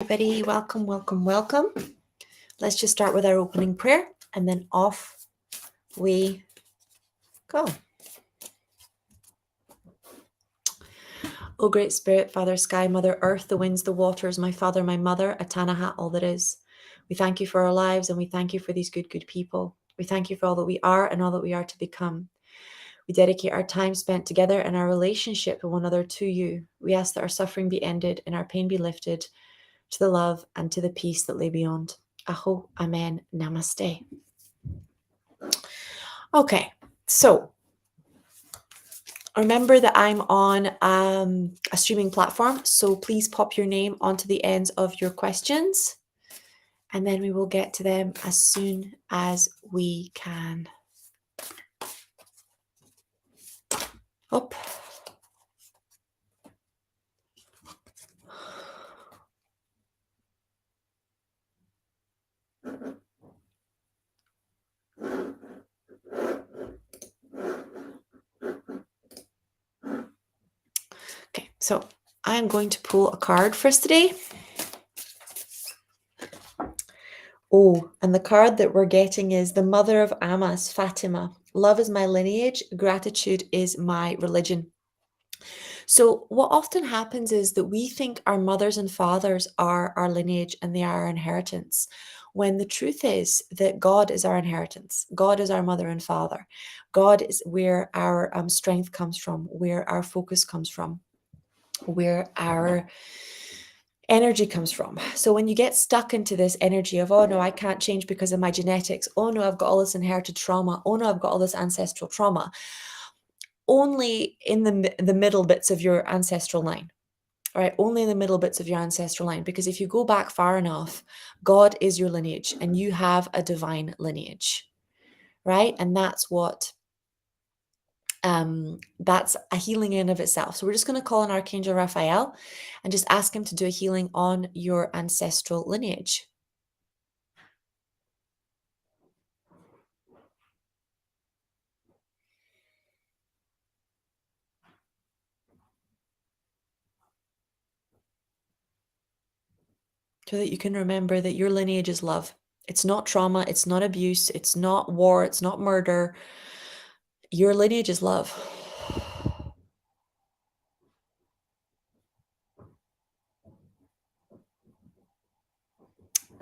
Everybody, welcome, welcome, welcome. Let's just start with our opening prayer and then off we go. O Great Spirit, Father Sky, Mother Earth, the winds, the waters, my Father, my Mother, Atanaha, all that is. We thank you for our lives and we thank you for these good people. We thank you for all that we are and all that we are to become. We dedicate our time spent together and our relationship with one another to you. We ask that our suffering be ended and our pain be lifted to the love and to the peace that lay beyond. Aho, Amen, Namaste. Okay, so remember that I'm on a streaming platform, so please pop your name onto the ends of your questions, and then we will get to them as soon as we can. Up. Okay, so I'm going to pull a card for us today. Oh, and the card that we're getting is the Mother of Amas, Fatima. Love is my lineage, gratitude is my religion. So what often happens is that we think our mothers and fathers are our lineage and they are our inheritance, when the truth is that God is our inheritance. God is our mother and father. God is where our strength comes from, where our focus comes from, where our energy comes from. So when you get stuck into this energy of, oh no, I can't change because of my genetics. Oh no, I've got all this inherited trauma. Oh no, I've got all this ancestral trauma. Only in the middle bits of your ancestral line, right? Only in the middle bits of your ancestral line. Because if you go back far enough, God is your lineage and you have a divine lineage, right? And that's what that's a healing in of itself. So we're just going to call on Archangel Raphael and just ask him to do a healing on your ancestral lineage. So that you can remember that your lineage is love. It's not trauma, it's not abuse, it's not war, it's not murder. Your lineage is love.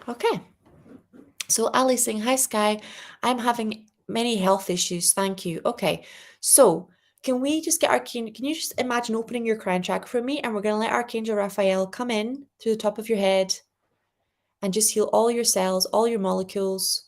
Okay. So Ali saying, hi Sky, I'm having many health issues. Thank you. Okay. So can we just get can you just imagine opening your crown chakra for me? And we're going to let Archangel Raphael come in through the top of your head and just heal all your cells, all your molecules.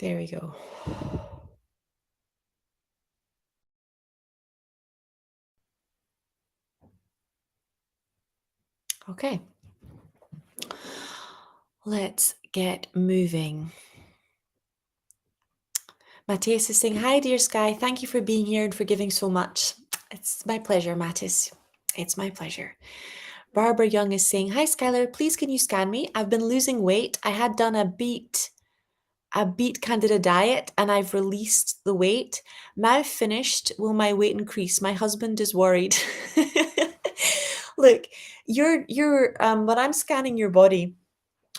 There we go. Okay. Let's get moving. Matthias is saying, hi, dear Sky. Thank you for being here and for giving so much. It's my pleasure, Matthias. It's my pleasure. Barbara Young is saying, hi, Skylar. Please, can you scan me? I've been losing weight. I had done a beet candida diet and I've released the weight. Now finished, will my weight increase? My husband is worried. Look, you're when I'm scanning your body,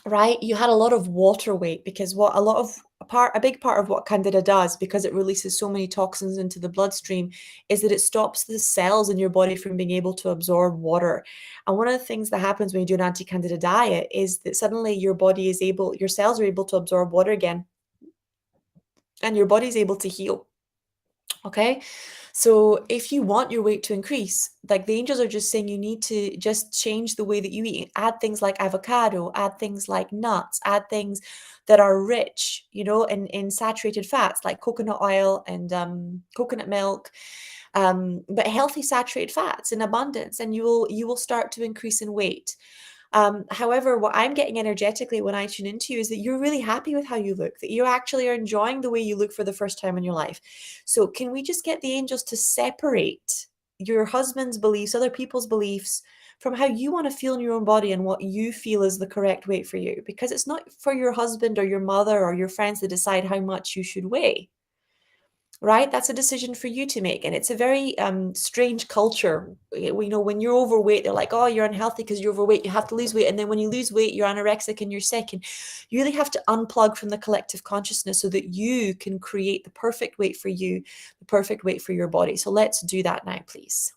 right? You had a lot of water weight because what a big part of what candida does, because it releases so many toxins into the bloodstream, is that it stops the cells in your body from being able to absorb water. And one of the things that happens when you do an anti-candida diet is that suddenly your cells are able to absorb water again, and your body's able to heal. Okay. So if you want your weight to increase, like the angels are just saying, you need to just change the way that you eat. Add things like avocado, add things like nuts, add things that are rich, in saturated fats like coconut oil and coconut milk, but healthy saturated fats in abundance, and you will start to increase in weight. However, what I'm getting energetically when I tune into you is that you're really happy with how you look, that you actually are enjoying the way you look for the first time in your life. So, can we just get the angels to separate your husband's beliefs, other people's beliefs, from how you want to feel in your own body and what you feel is the correct weight for you? Because it's not for your husband or your mother or your friends to decide how much you should weigh. Right? That's a decision for you to make. And it's a very strange culture. We know when you're overweight, they're like, oh, you're unhealthy because you're overweight. You have to lose weight. And then when you lose weight, you're anorexic and you're sick. And you really have to unplug from the collective consciousness so that you can create the perfect weight for you, the perfect weight for your body. So let's do that now, please.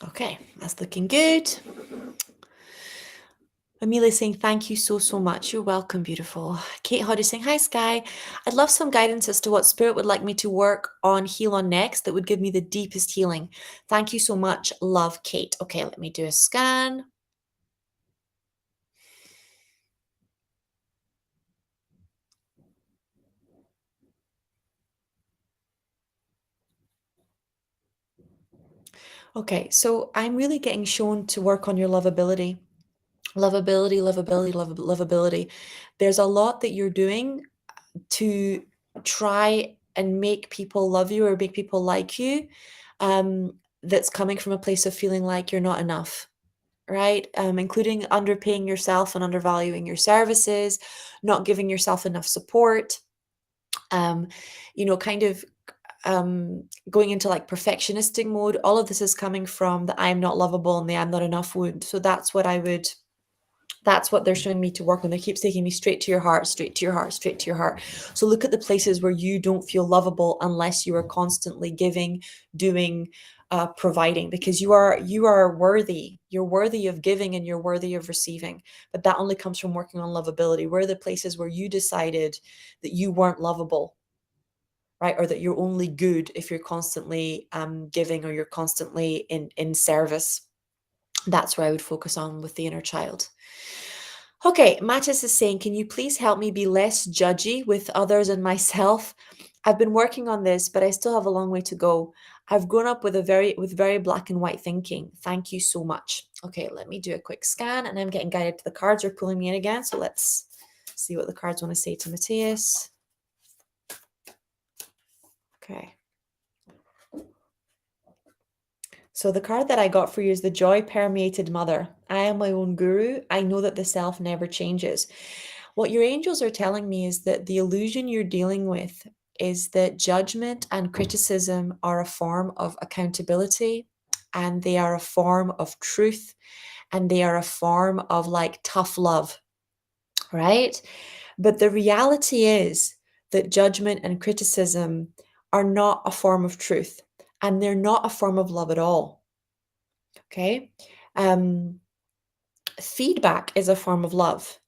Okay, that's looking good. Amelia saying, thank you so, so much. You're welcome, beautiful. Kate Hodge saying, hi, Sky. I'd love some guidance as to what spirit would like me to work on, heal on next that would give me the deepest healing. Thank you so much. Love, Kate. Okay, let me do a scan. Okay, so I'm really getting shown to work on your lovability. Lovability, lovability, lovability. There's a lot that you're doing to try and make people love you or make people like you, that's coming from a place of feeling like you're not enough, right? Including underpaying yourself and undervaluing your services, not giving yourself enough support, um, kind of going into like perfectionistic mode. All of this is coming from the I'm not lovable and the I'm not enough wound. So that's what they're showing me to work on. They keep taking me straight to your heart, straight to your heart, straight to your heart. So look at the places where you don't feel lovable unless you are constantly giving, doing, providing, because you are worthy. You're worthy of giving and you're worthy of receiving. But that only comes from working on lovability. Where are the places where you decided that you weren't lovable, right? Or that you're only good if you're constantly giving or you're constantly in service. That's where I would focus on with the inner child. Okay, Mattis is saying, can you please help me be less judgy with others and myself? I've been working on this, but I still have a long way to go. I've grown up with very black and white thinking. Thank you so much. Okay, let me do a quick scan, and I'm getting guided to the cards are pulling me in again. So let's see what the cards want to say to Matthias. Okay. So the card that I got for you is the joy permeated mother. I am my own guru. I know that the self never changes. What your angels are telling me is that the illusion you're dealing with is that judgment and criticism are a form of accountability, and they are a form of truth, and they are a form of like tough love, right? But the reality is that judgment and criticism are not a form of truth, and they're not a form of love at all. Okay. Um, Feedback is a form of love.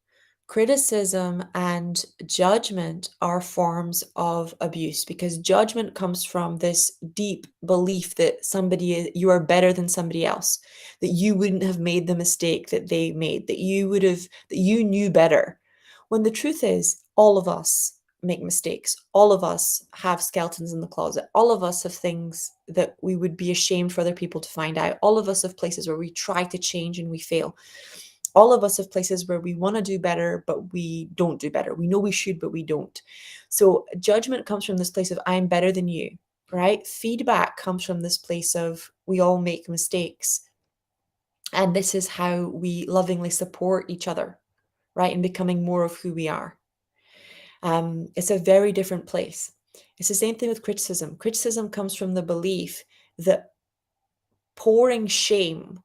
Criticism and judgment are forms of abuse because judgment comes from this deep belief that you are better than somebody else, that you wouldn't have made the mistake that they made, that you knew better. When the truth is, all of us make mistakes. All of us have skeletons in the closet. All of us have things that we would be ashamed for other people to find out. All of us have places where we try to change and we fail. All of us have places where we want to do better, but we don't do better. We know we should, but we don't. So judgment comes from this place of I'm better than you, right? Feedback comes from this place of we all make mistakes. And this is how we lovingly support each other, right? In becoming more of who we are. It's a very different place. It's the same thing with criticism. Criticism comes from the belief that pouring shame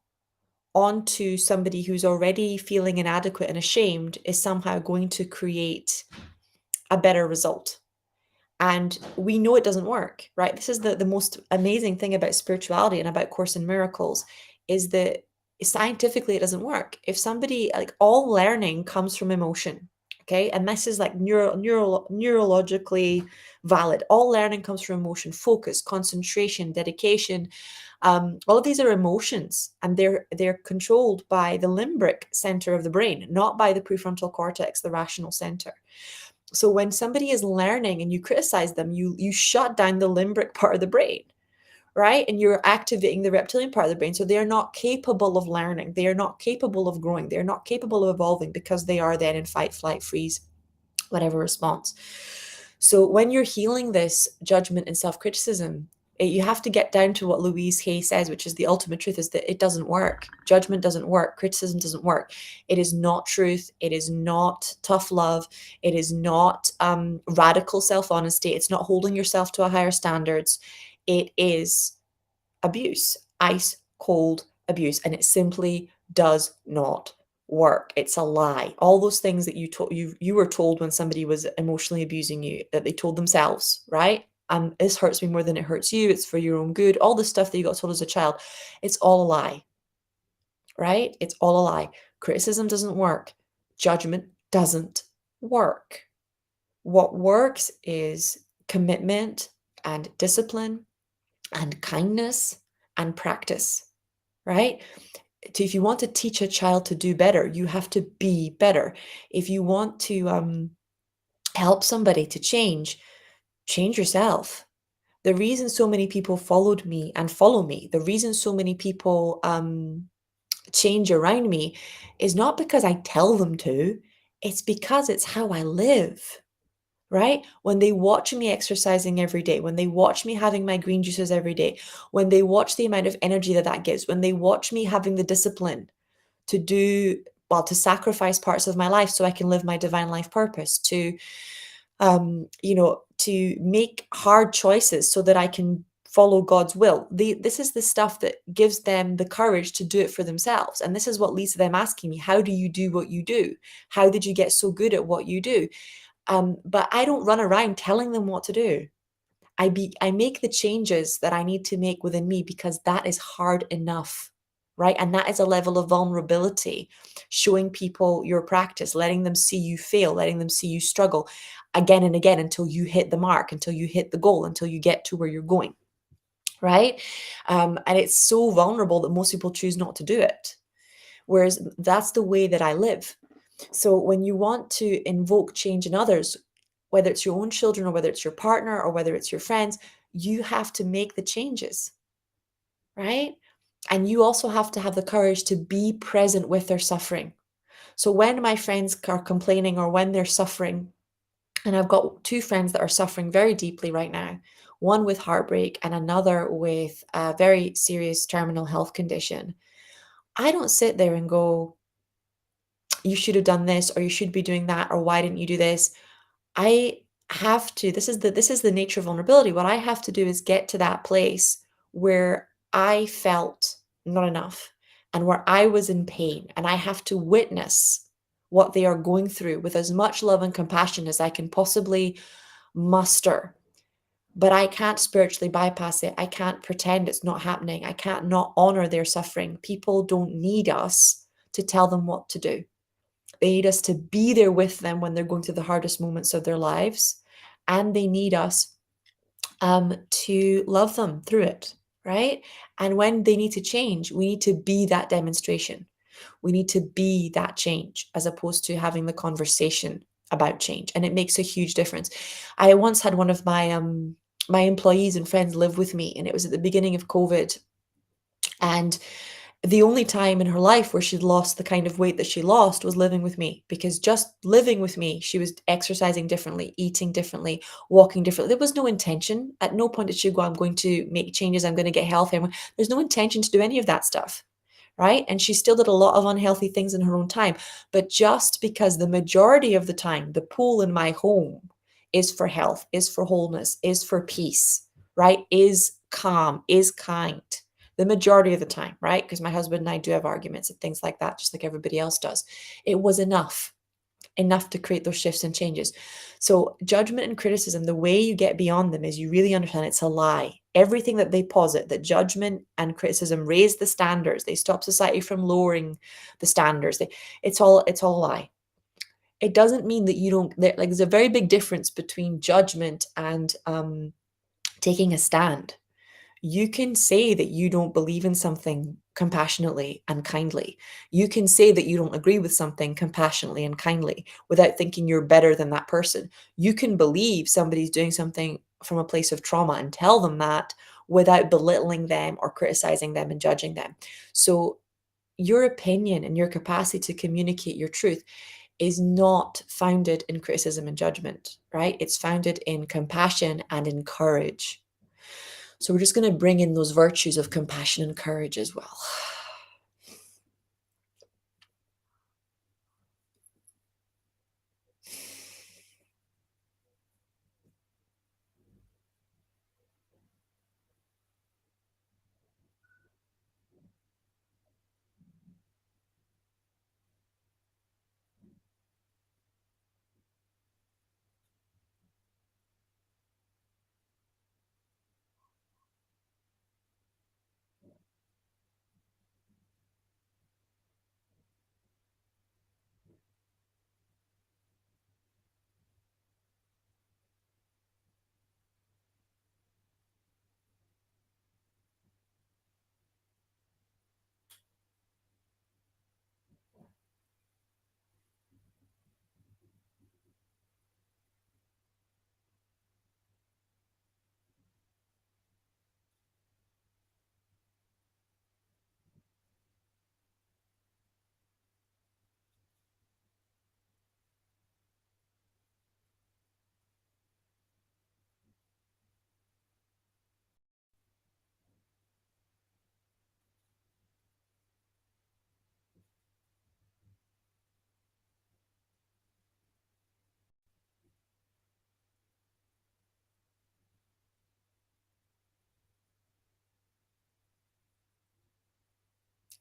onto somebody who's already feeling inadequate and ashamed is somehow going to create a better result. And we know it doesn't work, right? This is the most amazing thing about spirituality and about Course in Miracles is that scientifically it doesn't work. If somebody, like all learning comes from emotion, okay? And this is like neurologically valid. All learning comes from emotion, focus, concentration, dedication. All of these are emotions, and they're controlled by the limbic center of the brain, not by the prefrontal cortex, the rational center. So when somebody is learning and you criticize them, you shut down the limbic part of the brain, right? And you're activating the reptilian part of the brain. So they are not capable of learning. They are not capable of growing. They are not capable of evolving because they are then in fight, flight, freeze, whatever response. So when you're healing this judgment and self-criticism, you have to get down to what Louise Hay says, which is the ultimate truth, is that it doesn't work. Judgment doesn't work. Criticism doesn't work. It is not truth. It is not tough love. It is not radical self-honesty. It's not holding yourself to a higher standards. It is abuse, ice cold abuse, and it simply does not work. It's a lie. All those things that you were told when somebody was emotionally abusing you, that they told themselves, right? This hurts me more than it hurts you. It's for your own good. All the stuff that you got told as a child, it's all a lie, right? It's all a lie. Criticism doesn't work. Judgment doesn't work. What works is commitment and discipline and kindness and practice, right? If you want to teach a child to do better, you have to be better. If you want to help somebody to change yourself. The reason so many people followed me and follow me, the reason so many people change around me is not because I tell them to, it's because it's how I live. Right? When they watch me exercising every day, when they watch me having my green juices every day, when they watch the amount of energy that gives, when they watch me having the discipline to to sacrifice parts of my life so I can live my divine life purpose, to make hard choices so that I can follow God's will. This is the stuff that gives them the courage to do it for themselves. And this is what leads to them asking me, how do you do what you do? How did you get so good at what you do? But I don't run around telling them what to do. I make the changes that I need to make within me because that is hard enough, right? And that is a level of vulnerability, showing people your practice, letting them see you fail, letting them see you struggle again and again until you hit the mark, until you hit the goal, until you get to where you're going, right? And it's so vulnerable that most people choose not to do it. Whereas that's the way that I live. So when you want to invoke change in others, whether it's your own children or whether it's your partner or whether it's your friends, you have to make the changes, right? And you also have to have the courage to be present with their suffering. So when my friends are complaining or when they're suffering, and I've got two friends that are suffering very deeply right now, one with heartbreak and another with a very serious terminal health condition, I don't sit there and go, you should have done this or you should be doing that or why didn't you do this? I have to, this is the nature of vulnerability. What I have to do is get to that place where I felt not enough and where I was in pain, and I have to witness what they are going through with as much love and compassion as I can possibly muster. But I can't spiritually bypass it. I can't pretend it's not happening. I can't not honor their suffering. People don't need us to tell them what to do. They need us to be there with them when they're going through the hardest moments of their lives, and they need us to love them through it, right? And when they need to change, we need to be that demonstration. We need to be that change as opposed to having the conversation about change. And it makes a huge difference. I once had one of my employees and friends live with me, and it was at the beginning of COVID. And the only time in her life where she'd lost the kind of weight that she lost was living with me, because just living with me, she was exercising differently, eating differently, walking differently. There was no intention. At no point did she go, I'm going to make changes, I'm going to get healthy. There's no intention to do any of that stuff, right? And she still did a lot of unhealthy things in her own time. But just because the majority of the time, the pool in my home is for health, is for wholeness, is for peace, right? Is calm, is kind. The majority of the time, right? Because my husband and I do have arguments and things like that, just like everybody else does. It was enough to create those shifts and changes. So judgment and criticism, the way you get beyond them is you really understand it's a lie. Everything that they posit, that judgment and criticism raise the standards, they stop society from lowering the standards. It's all a lie. It doesn't mean that you don't, like, there's a very big difference between judgment and taking a stand. You can say that you don't believe in something compassionately and kindly. You can say that you don't agree with something compassionately and kindly without thinking you're better than that person. You can believe somebody's doing something from a place of trauma and tell them that without belittling them or criticizing them and judging them. So, your opinion and your capacity to communicate your truth is not founded in criticism and judgment, right? It's founded in compassion and in courage. So we're just going to bring in those virtues of compassion and courage as well.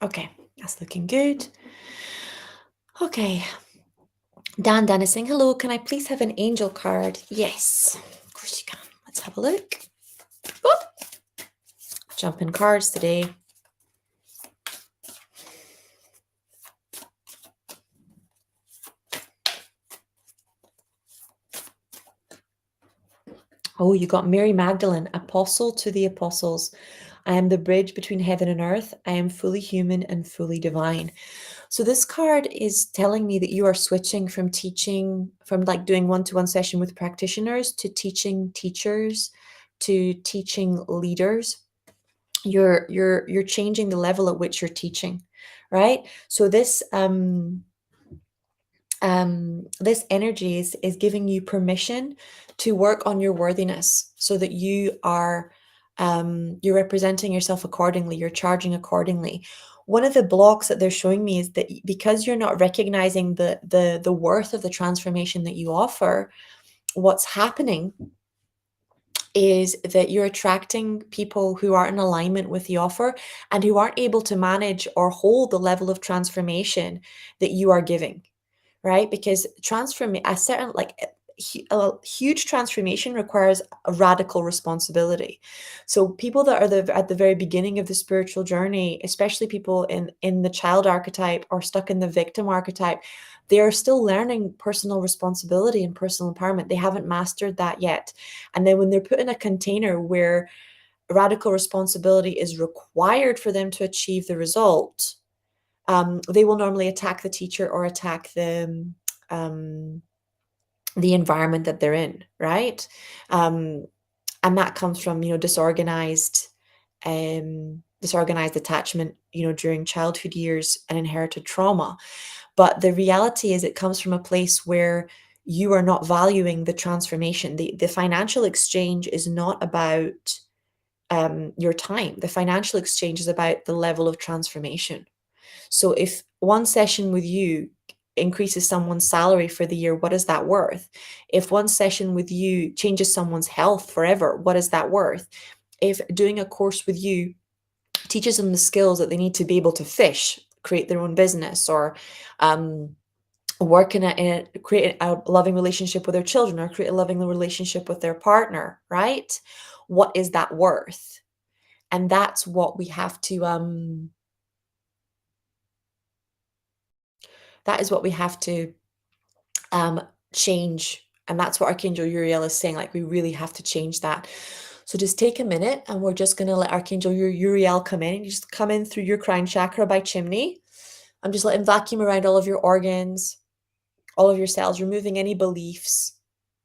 Okay, that's looking good. Okay, Dan is saying, hello, can I please have an angel card? Yes, of course you can. Let's have a look. Whoop. Jumping cards today. Oh, you got Mary Magdalene, apostle to the apostles. I am the bridge between heaven and earth. I am fully human and fully divine. So this card is telling me that you are switching from teaching, from like doing one-to-one session with practitioners to teaching teachers, to teaching leaders. You're changing the level at which you're teaching, right? So this energy is giving you permission to work on your worthiness so that you're representing yourself accordingly, you're charging accordingly. One of the blocks that they're showing me is that because you're not recognizing the worth of the transformation that you offer, what's happening is that you're attracting people who are in alignment with the offer and who aren't able to manage or hold the level of transformation that you are giving, right? Because transform a certain, like, a huge transformation requires a radical responsibility. So people that are at the very beginning of the spiritual journey, especially people in the child archetype or stuck in the victim archetype, they are still learning personal responsibility and personal empowerment. They haven't mastered that yet. And then when they're put in a container where radical responsibility is required for them to achieve the result, they will normally attack the teacher or attack um, the environment that they're in, right? Um, and that comes from, disorganized attachment, during childhood years and inherited trauma. But the reality is, it comes from a place where you are not valuing the transformation. The financial exchange is not about your time. The financial exchange is about the level of transformation. So if one session with you increases someone's salary for the year, what is that worth? If one session with you changes someone's health forever, what is that worth? If doing a course with you teaches them the skills that they need to be able to fish, create their own business, or work create a loving relationship with their children, or create a loving relationship with their partner, right? What is that worth? And that's what we have to that is what we have to um, change. And that's what Archangel Uriel is saying. Like, we really have to change that. So just take a minute, and we're just going to let Archangel Uriel come in. You just come in through your crown chakra by chimney. I'm just letting vacuum around all of your organs, all of your cells, removing any beliefs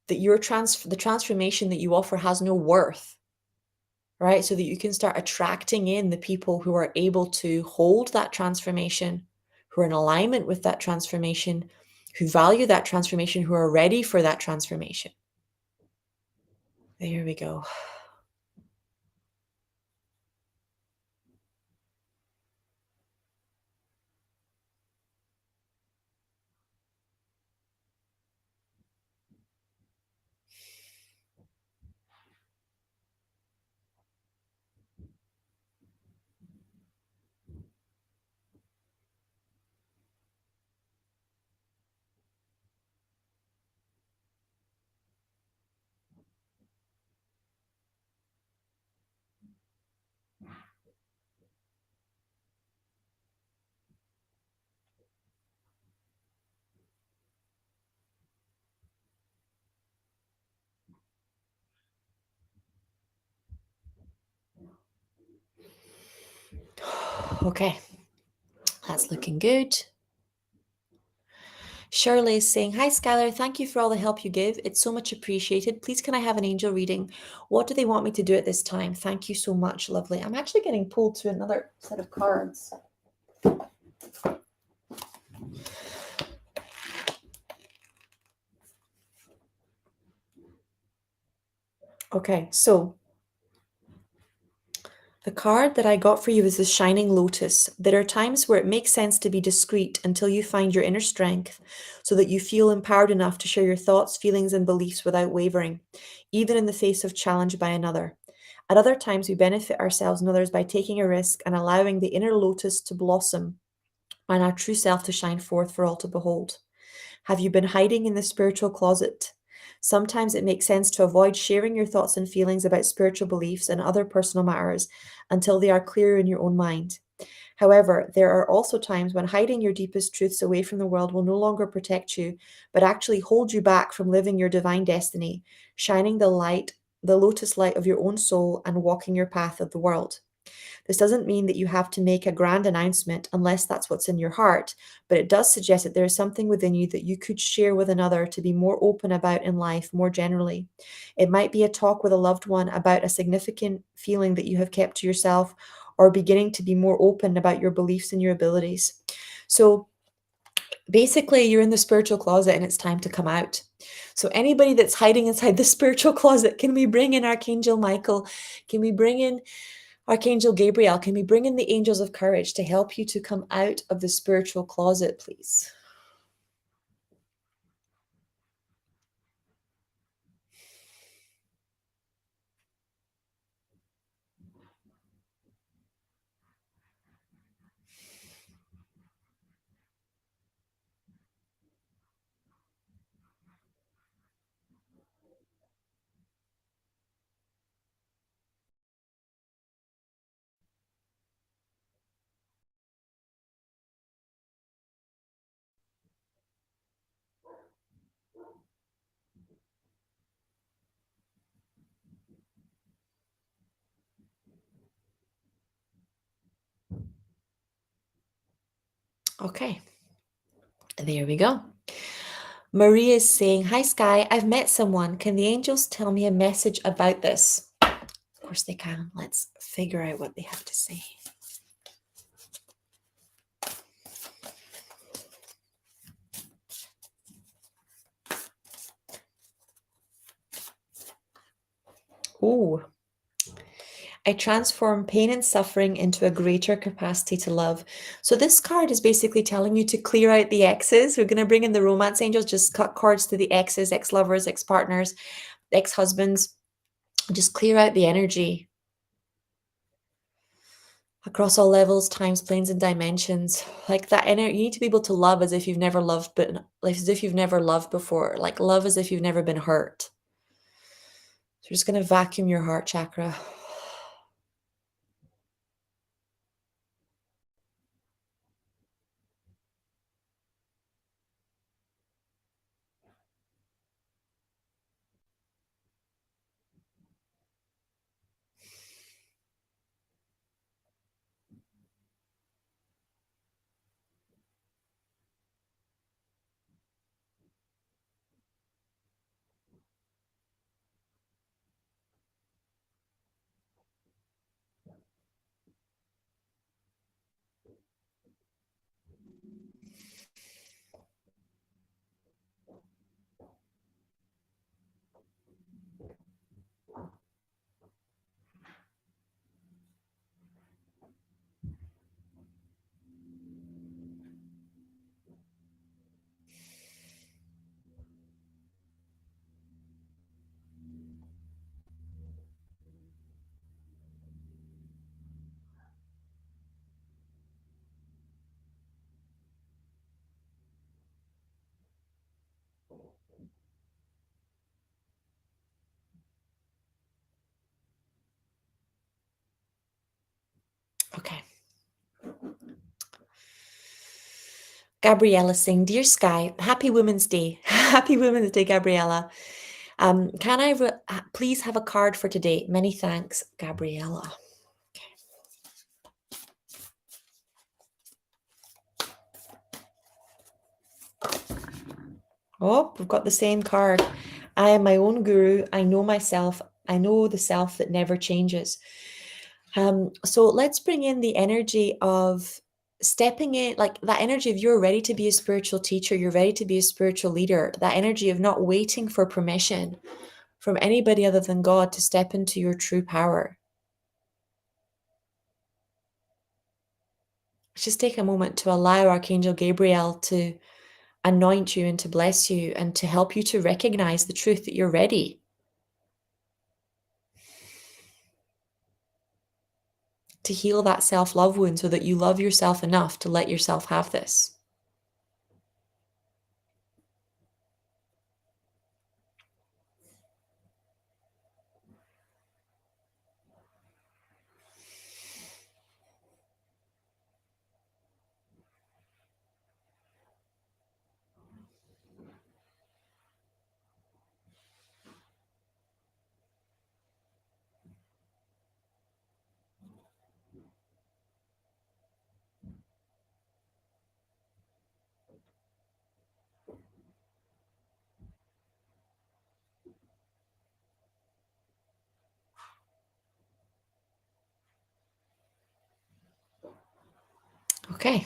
that the transformation that you offer has no worth, right? So that you can start attracting in the people who are able to hold that transformation, who are in alignment with that transformation, who value that transformation, who are ready for that transformation. There we go. Okay, that's looking good. Shirley is saying, "Hi, Skylar. Thank you for all the help you give. It's so much appreciated. Please, can I have an angel reading? What do they want me to do at this time? Thank you so much, lovely." I'm actually getting pulled to another set of cards. Okay, so the card that I got for you is the Shining Lotus. There are times where it makes sense to be discreet until you find your inner strength so that you feel empowered enough to share your thoughts, feelings, and beliefs without wavering, even in the face of challenge by another. At other times, we benefit ourselves and others by taking a risk and allowing the inner lotus to blossom and our true self to shine forth for all to behold. Have you been hiding in the spiritual closet? Sometimes it makes sense to avoid sharing your thoughts and feelings about spiritual beliefs and other personal matters until they are clear in your own mind. However, there are also times when hiding your deepest truths away from the world will no longer protect you, but actually hold you back from living your divine destiny, shining the light, the lotus light of your own soul, and walking your path of the world. This doesn't mean that you have to make a grand announcement unless that's what's in your heart, but it does suggest that there is something within you that you could share with another to be more open about in life more generally. It might be a talk with a loved one about a significant feeling that you have kept to yourself, or beginning to be more open about your beliefs and your abilities. So basically, you're in the spiritual closet and it's time to come out. So anybody that's hiding inside the spiritual closet, can we bring in Archangel Michael? Can we bring in Archangel Gabriel? Can we bring in the angels of courage to help you to come out of the spiritual closet, please? Okay, there we go. Maria is saying, "Hi, Sky. I've met someone. Can the angels tell me a message about this?" Of course they can. Let's figure out what they have to say. Oh, I transform pain and suffering into a greater capacity to love. So this card is basically telling you to clear out the exes. We're going to bring in the romance angels, just cut cords to the exes, ex-lovers, ex-partners, ex-husbands. Just clear out the energy across all levels, times, planes, and dimensions. Like that energy, you need to be able to love as if you've never loved, but like as if you've never loved before. Like love as if you've never been hurt. So we're just going to vacuum your heart chakra. Okay. Gabriella saying, "Dear Sky, happy Women's Day." Happy Women's Day, Gabriella. Can I please have a card for today? Many thanks, Gabriella. Oh, we've got the same card. I am my own guru. I know myself. I know the self that never changes. So let's bring in the energy of stepping in, like that energy of you're ready to be a spiritual teacher, you're ready to be a spiritual leader, that energy of not waiting for permission from anybody other than God to step into your true power. Just take a moment to allow Archangel Gabriel to anoint you and to bless you and to help you to recognize the truth that you're ready to heal that self-love wound so that you love yourself enough to let yourself have this. Okay.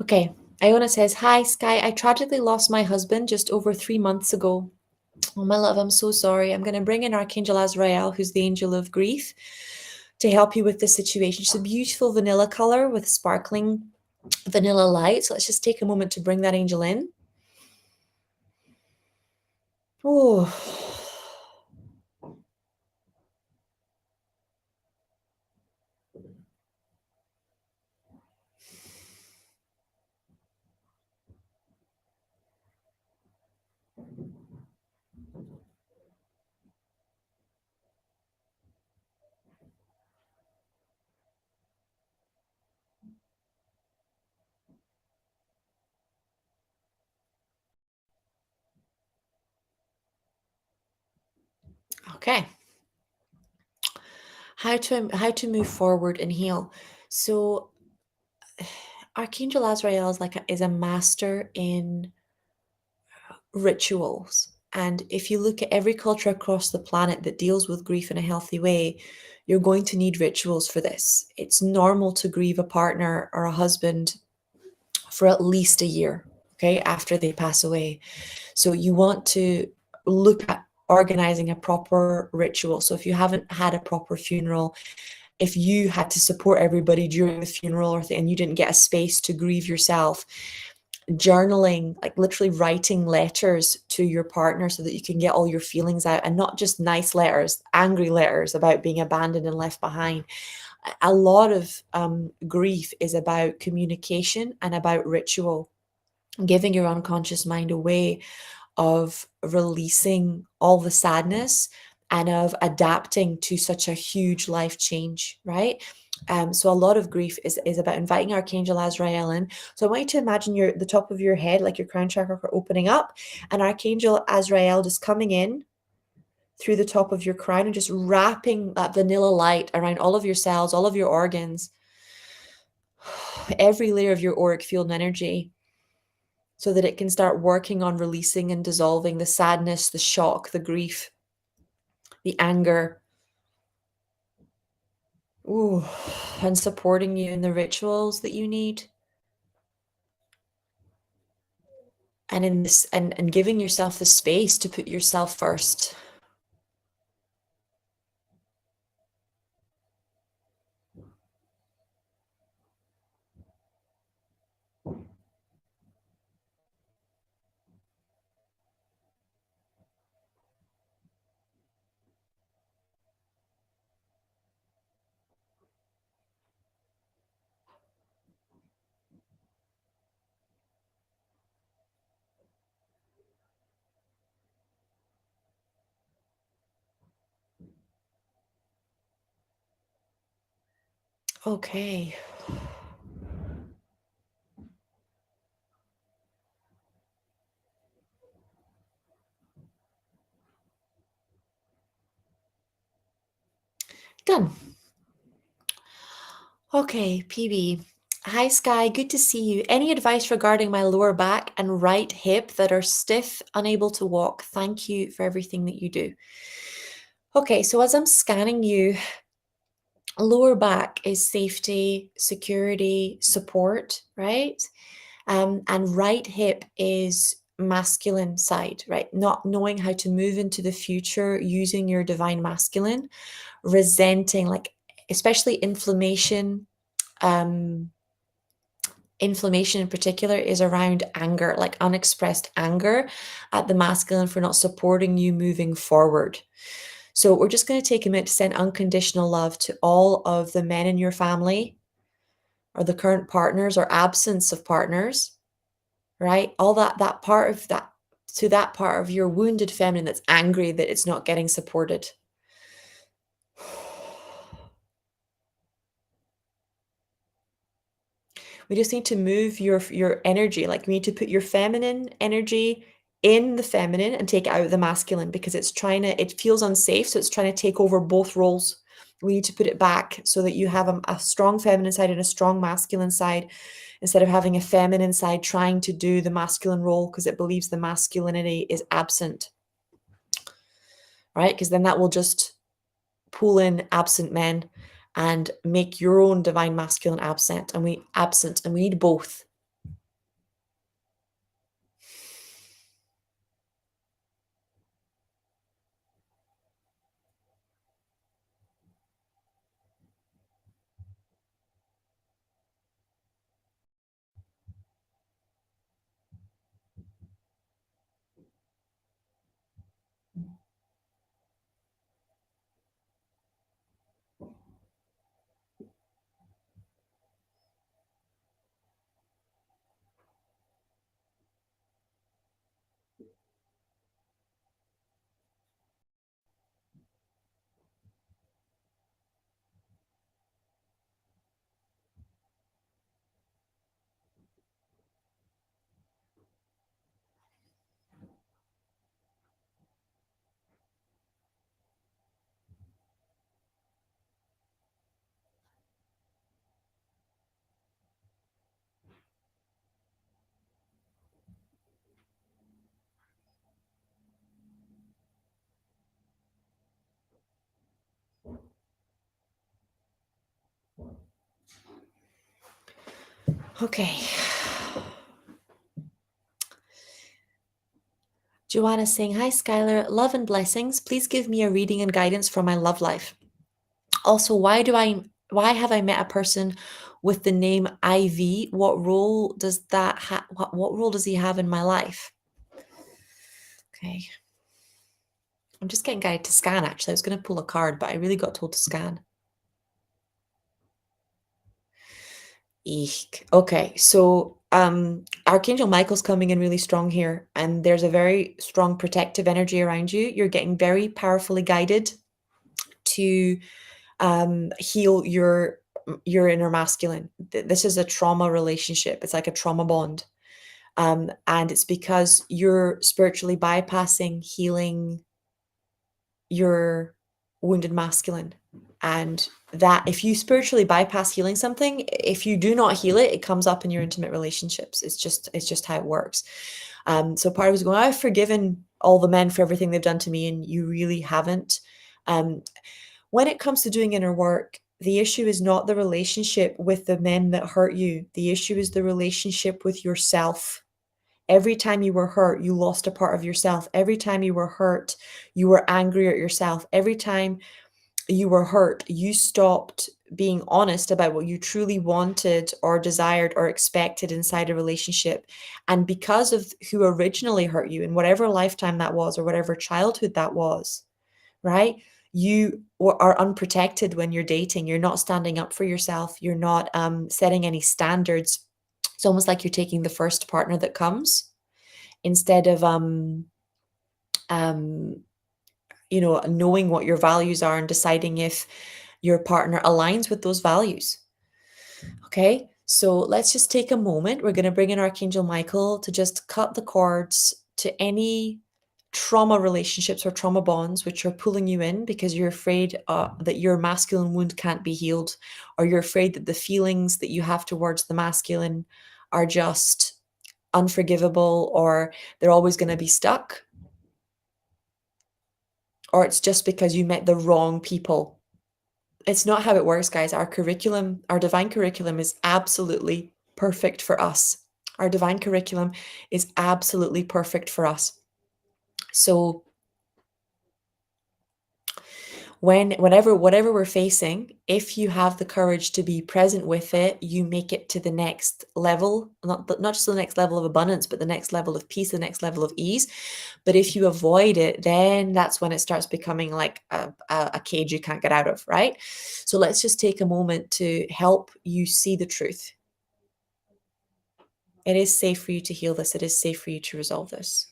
Okay. Iona says, "Hi, Sky. I tragically lost my husband just over 3 months ago. Oh, my love, I'm so sorry. I'm going to bring in Archangel Azrael, who's the angel of grief, to help you with this situation." It's a beautiful vanilla color with sparkling vanilla light. So let's just take a moment to bring that angel in. Oh, okay. how to move forward and heal. So Archangel Azrael is a master in rituals. And if you look at every culture across the planet that deals with grief in a healthy way, you're going to need rituals for this. It's normal to grieve a partner or a husband for at least a year, okay, after they pass away. So you want to look at organizing a proper ritual. So if you haven't had a proper funeral, if you had to support everybody during the funeral and you didn't get a space to grieve yourself, journaling, like literally writing letters to your partner so that you can get all your feelings out, and not just nice letters, angry letters about being abandoned and left behind. A lot of grief is about communication and about ritual, giving your unconscious mind a way of releasing all the sadness and of adapting to such a huge life change, right? So a lot of grief is about inviting Archangel Azrael in. So I want you to imagine the top of your head, like your crown chakra, opening up, and Archangel Azrael just coming in through the top of your crown and just wrapping that vanilla light around all of your cells, all of your organs, every layer of your auric field and energy, so that it can start working on releasing and dissolving the sadness, the shock, the grief, the anger. Ooh, and supporting you in the rituals that you need. And in this and giving yourself the space to put yourself first. Okay. Done. Okay, PB. Hi, Sky. Good to see you. Any advice regarding my lower back and right hip that are stiff, unable to walk? Thank you for everything that you do. Okay, so as I'm scanning you, lower back is safety, security, support, right? And right hip is masculine side, right? Not knowing how to move into the future using your divine masculine, resenting, like especially inflammation. Inflammation in particular is around anger, like unexpressed anger at the masculine for not supporting you moving forward. So we're just going to take a minute to send unconditional love to all of the men in your family, or the current partners or absence of partners, right? All that part of that, to that part of your wounded feminine that's angry that it's not getting supported. We just need to move your energy. Like we need to put your feminine energy in the feminine and take out the masculine, because it feels unsafe, so it's trying to take over both roles. We need to put it back so that you have a strong feminine side and a strong masculine side, instead of having a feminine side trying to do the masculine role because it believes the masculinity is absent, right? Because then that will just pull in absent men and make your own divine masculine absent, and we need both. Okay. Joanna saying, hi, Skylar. Love and blessings. Please give me a reading and guidance for my love life. Also, why have I met a person with the name IV? What role does that what role does he have in my life? Okay. I'm just getting guided to scan, actually. I was going to pull a card, but I really got told to scan. Eek. Okay, so Archangel Michael's coming in really strong here, and there's a very strong protective energy around you. You're getting very powerfully guided to heal your inner masculine. This is a trauma relationship. It's like a trauma bond. And it's because you're spiritually bypassing healing your wounded masculine. And that if you spiritually bypass healing something, if you do not heal it, it comes up in your intimate relationships. It's just how it works. So part of it was going, I've forgiven all the men for everything they've done to me, and you really haven't. Um, when it comes to doing inner work, the issue is not the relationship with the men that hurt you. The issue is the relationship with yourself. Every time you were hurt, you lost a part of yourself. Every time you were hurt, you were angry at yourself. Every time you were hurt, you stopped being honest about what you truly wanted or desired or expected inside a relationship. And because of who originally hurt you in whatever lifetime that was or whatever childhood that was, right? You are unprotected when you're dating. You're not standing up for yourself. You're not setting any standards. It's almost like you're taking the first partner that comes instead of um, knowing what your values are and deciding if your partner aligns with those values. Okay, so let's just take a moment. We're going to bring in Archangel Michael to just cut the cords to any trauma relationships or trauma bonds which are pulling you in because you're afraid that your masculine wound can't be healed, or you're afraid that the feelings that you have towards the masculine are just unforgivable, or they're always going to be stuck, or it's just because you met the wrong people. It's not how it works, guys. Our curriculum, our divine curriculum is absolutely perfect for us. Our divine curriculum is absolutely perfect for us. So whatever we're facing, if you have the courage to be present with it, you make it to the next level, not just the next level of abundance, but the next level of peace, the next level of ease. But if you avoid it, then that's when it starts becoming like a cage you can't get out of, right? So let's just take a moment to help you see the truth. It is safe for you to heal this. It is safe for you to resolve this.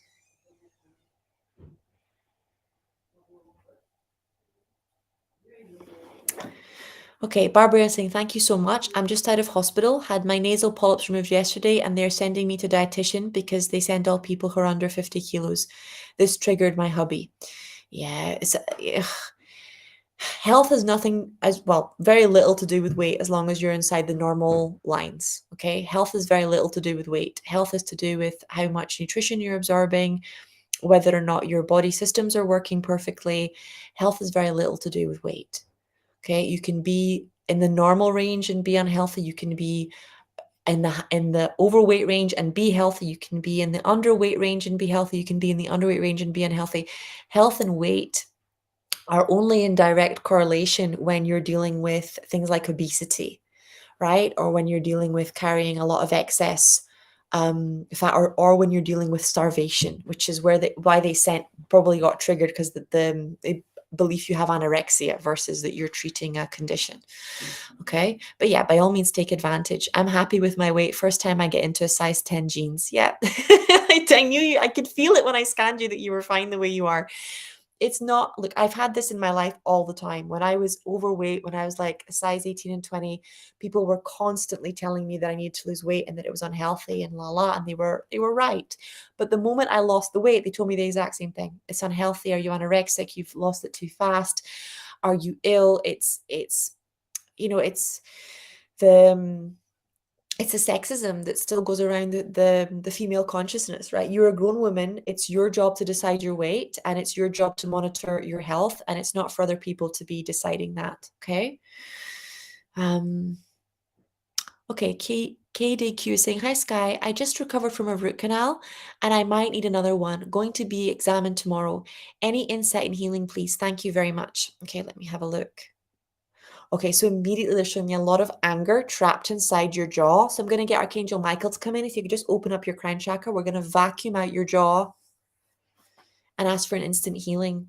Okay, Barbara is saying, thank you so much. I'm just out of hospital, had my nasal polyps removed yesterday, and they're sending me to dietitian because they send all people who are under 50 kilos. This triggered my hubby. Yeah, health has nothing, as well, very little to do with weight as long as you're inside the normal lines. Okay, health has very little to do with weight. Health is to do with how much nutrition you're absorbing, whether or not your body systems are working perfectly. Health has very little to do with weight. Okay, you can be in the normal range and be unhealthy. You can be in the overweight range and be healthy. You can be in the underweight range and be healthy. You can be in the underweight range and be unhealthy. Health and weight are only in direct correlation when you're dealing with things like obesity, right? Or when you're dealing with carrying a lot of excess fat, or when you're dealing with starvation, which is why they sent probably got triggered because the belief you have anorexia versus that you're treating a condition. Okay, but yeah, by all means take advantage. I'm happy with my weight. First time I get into a size 10 jeans. Yeah. I knew you, I could feel it when I scanned you that you were fine the way you are. It's not, look, I've had this in my life all the time. When I was overweight, when I was like a size 18 and 20, people were constantly telling me that I needed to lose weight and that it was unhealthy and and they were right. But the moment I lost the weight, they told me the exact same thing. It's unhealthy. Are you anorexic? You've lost it too fast. Are you ill? It's the it's a sexism that still goes around the female consciousness, right? You're a grown woman. It's your job to decide your weight, and it's your job to monitor your health, and it's not for other people to be deciding that. Okay. Um, Okay, KDQ is saying, "Hi Sky, I just recovered from a root canal and I might need another one. Going to be examined tomorrow. Any insight in healing, please? Thank you very much." Okay, let me have a look. Okay, so immediately they're showing me a lot of anger trapped inside your jaw. So I'm going to get Archangel Michael to come in. If you could just open up your crown chakra, we're going to vacuum out your jaw and ask for an instant healing.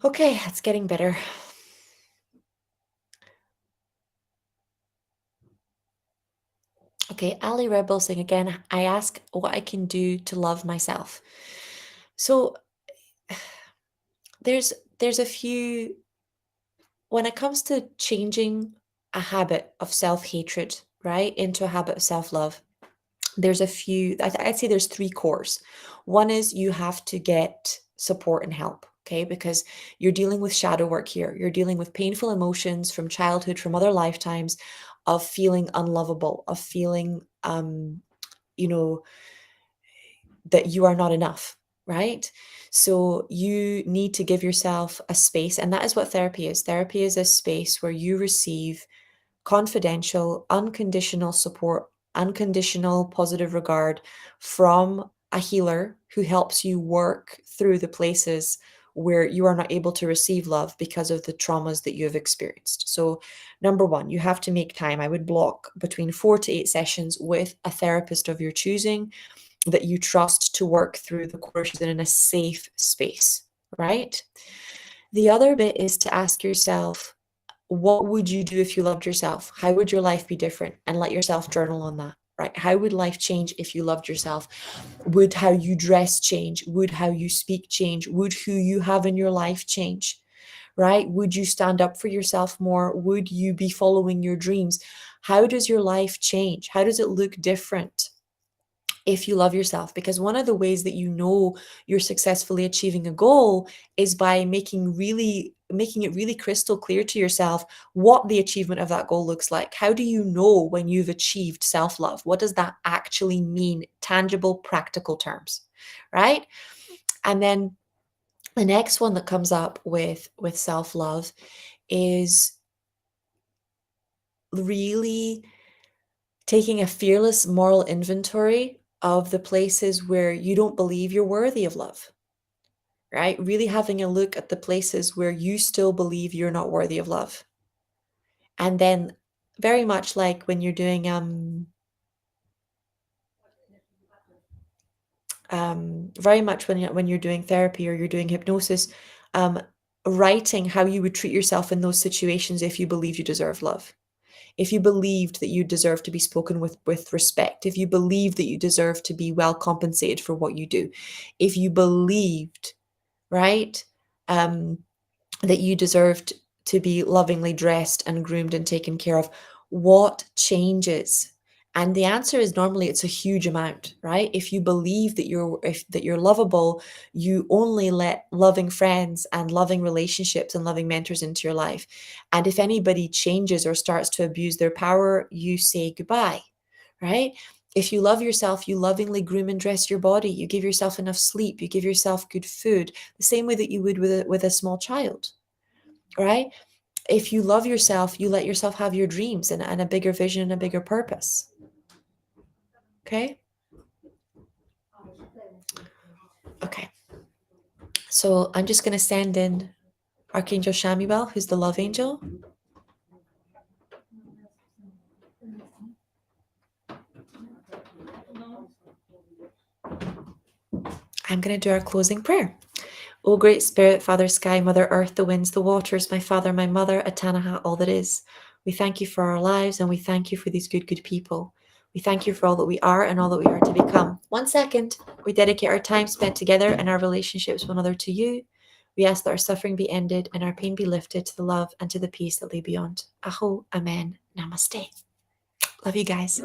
Okay, it's getting better. Okay, Ali Rebel saying again, I ask what I can do to love myself. So there's a few when it comes to changing a habit of self-hatred, right, into a habit of self-love, there's a few, I'd say there's three cores. One is you have to get support and help, okay, because you're dealing with shadow work here. You're dealing with painful emotions from childhood, from other lifetimes, of feeling unlovable, of feeling, you know, that you are not enough, right? So you need to give yourself a space. And that is what therapy is. Therapy is a space where you receive confidential, unconditional support, unconditional positive regard from a healer who helps you work through the places where you are not able to receive love because of the traumas that you have experienced. So, number one, you have to make time. I would block between 4 to 8 sessions with a therapist of your choosing that you trust to work through the courses in a safe space, right? The other bit is to ask yourself, what would you do if you loved yourself? How would your life be different? And let yourself journal on that, right? How would life change if you loved yourself? Would how you dress change? Would how you speak change? Would who you have in your life change? Right? Would you stand up for yourself more? Would you be following your dreams? How does your life change? How does it look different if you love yourself? Because one of the ways that you know you're successfully achieving a goal is by making it really crystal clear to yourself what the achievement of that goal looks like. How do you know when you've achieved self-love? What does that actually mean? Tangible, practical terms, right? And then the next one that comes up with self-love is really taking a fearless moral inventory of the places where you don't believe you're worthy of love, right? Really having a look at the places where you still believe you're not worthy of love. And then very much like when you're doing very much when you're doing therapy or you're doing hypnosis, um writing how you would treat yourself in those situations if you believe you deserve love. If you believed that you deserve to be spoken with respect, if you believed that you deserve to be well compensated for what you do, if you believed, right, um, that you deserved to be lovingly dressed and groomed and taken care of, what changes? And the answer is normally it's a huge amount, right? If you believe that you're lovable, you only let loving friends and loving relationships and loving mentors into your life. And if anybody changes or starts to abuse their power, you say goodbye, right? If you love yourself, you lovingly groom and dress your body. You give yourself enough sleep. You give yourself good food, the same way that you would with a small child, right? If you love yourself, you let yourself have your dreams and a bigger vision and a bigger purpose. Okay. Okay. So I'm just going to send in Archangel Shamuel, who's the love angel. I'm going to do our closing prayer. O Great Spirit, Father Sky, Mother Earth, the winds, the waters, my Father, my Mother, Atanaha, all that is. We thank you for our lives, and we thank you for these good, good people. We thank you for all that we are and all that we are to become. 1 second, we dedicate our time spent together and our relationships with one another to you. We ask that our suffering be ended and our pain be lifted to the love and to the peace that lay beyond. Aho, Amen, Namaste. Love you guys.